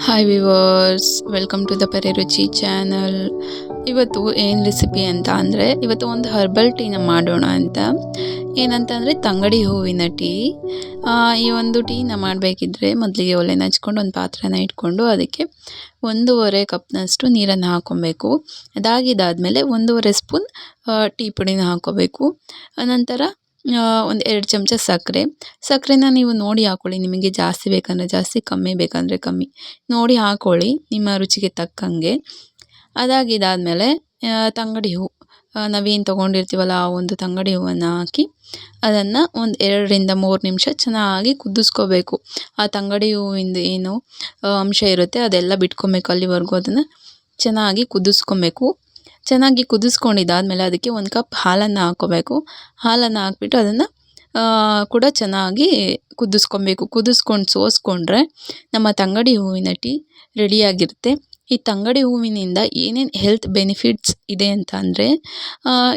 Hi viewers, welcome to the ಪೆರೆ channel. ಇವತ್ತು ಏನು ರೆಸಿಪಿ ಅಂತ ಅಂದರೆ, ಇವತ್ತು ಒಂದು ಹರ್ಬಲ್ ಟೀನ ಮಾಡೋಣ ಅಂತ. ಏನಂತ ಅಂದರೆ ತಂಗಡಿ ಹೂವಿನ ಟೀ. ಈ ಒಂದು ಟೀನ ಮಾಡಬೇಕಿದ್ರೆ ಮೊದಲಿಗೆ ಒಲೆನ ಹಚ್ಕೊಂಡು ಒಂದು ಪಾತ್ರೆನ ಇಟ್ಕೊಂಡು ಅದಕ್ಕೆ 1.5 ಕಪ್ನಷ್ಟು ನೀರನ್ನು ಹಾಕ್ಕೊಬೇಕು. ಅದಾಗಿದ್ದಾದಮೇಲೆ 1.5 ಸ್ಪೂನ್ ಟೀ ಪುಡಿನ ಹಾಕ್ಕೋಬೇಕು. ನಂತರ ಒಂದು 2 ಚಮಚ ಸಕ್ಕರೆನ ನೀವು ನೋಡಿ ಹಾಕ್ಕೊಳ್ಳಿ. ನಿಮಗೆ ಜಾಸ್ತಿ ಬೇಕಂದರೆ ಜಾಸ್ತಿ, ಕಮ್ಮಿ ಬೇಕಂದರೆ ಕಮ್ಮಿ ನೋಡಿ ಹಾಕ್ಕೊಳ್ಳಿ ನಿಮ್ಮ ರುಚಿಗೆ ತಕ್ಕಂಗೆ. ಅದಾಗಿದ್ದಾದಮೇಲೆ ತಂಗಡಿ ಹೂವು, ನಾವೇನು ತೊಗೊಂಡಿರ್ತೀವಲ್ಲ ಆ ಒಂದು ತಂಗಡಿ ಹೂವನ್ನು ಹಾಕಿ ಅದನ್ನು ಒಂದು 2ರಿಂದ 3 ನಿಮಿಷ ಚೆನ್ನಾಗಿ ಕುದಿಸ್ಕೋಬೇಕು. ಆ ತಂಗಡಿ ಹೂವಿಂದ ಏನು ಅಂಶ ಇರುತ್ತೆ ಅದೆಲ್ಲ ಬಿಟ್ಕೊಬೇಕು. ಅಲ್ಲಿವರೆಗೂ ಅದನ್ನು ಚೆನ್ನಾಗಿ ಕುದಿಸ್ಕೊಬೇಕು. ಚೆನ್ನಾಗಿ ಕುದಿಸ್ಕೊಂಡಿದ್ದಾದಮೇಲೆ ಅದಕ್ಕೆ 1 ಕಪ್ ಹಾಲನ್ನು ಹಾಕ್ಕೋಬೇಕು. ಹಾಲನ್ನು ಹಾಕ್ಬಿಟ್ಟು ಅದನ್ನು ಕೂಡ ಚೆನ್ನಾಗಿ ಕುದಿಸ್ಕೊಂಡು ಸೋಸ್ಕೊಂಡ್ರೆ ನಮ್ಮ ತಂಗಡಿ ಹೂವಿನ ಟೀ ರೆಡಿಯಾಗಿರುತ್ತೆ. ಈ ತಂಗಡಿ ಹೂವಿನಿಂದ ಏನೇನು ಹೆಲ್ತ್ ಬೆನಿಫಿಟ್ಸ್ ಇದೆ ಅಂತ ಅಂದರೆ,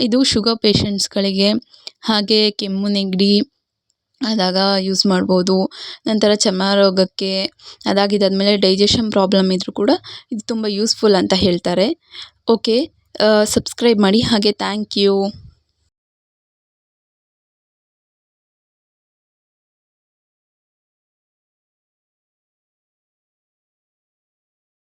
ಇದು ಶುಗರ್ ಪೇಷಂಟ್ಸ್ಗಳಿಗೆ, ಹಾಗೆ ಕೆಮ್ಮು ನೆಗಡಿ ಆದಾಗ ಯೂಸ್ ಮಾಡ್ಬೋದು. ನಂತರ ಚರ್ಮ ರೋಗಕ್ಕೆ, ಅದಾಗಿದ್ದಾದಮೇಲೆ ಡೈಜೆಷನ್ ಪ್ರಾಬ್ಲಮ್ ಇದ್ದರೂ ಕೂಡ ಇದು ತುಂಬ ಯೂಸ್ಫುಲ್ ಅಂತ ಹೇಳ್ತಾರೆ. ಓಕೆ, ಸಬ್ಸ್ಕ್ರೈಬ್ ಮಾಡಿ. ಹಾಗೆ ಥ್ಯಾಂಕ್ ಯು.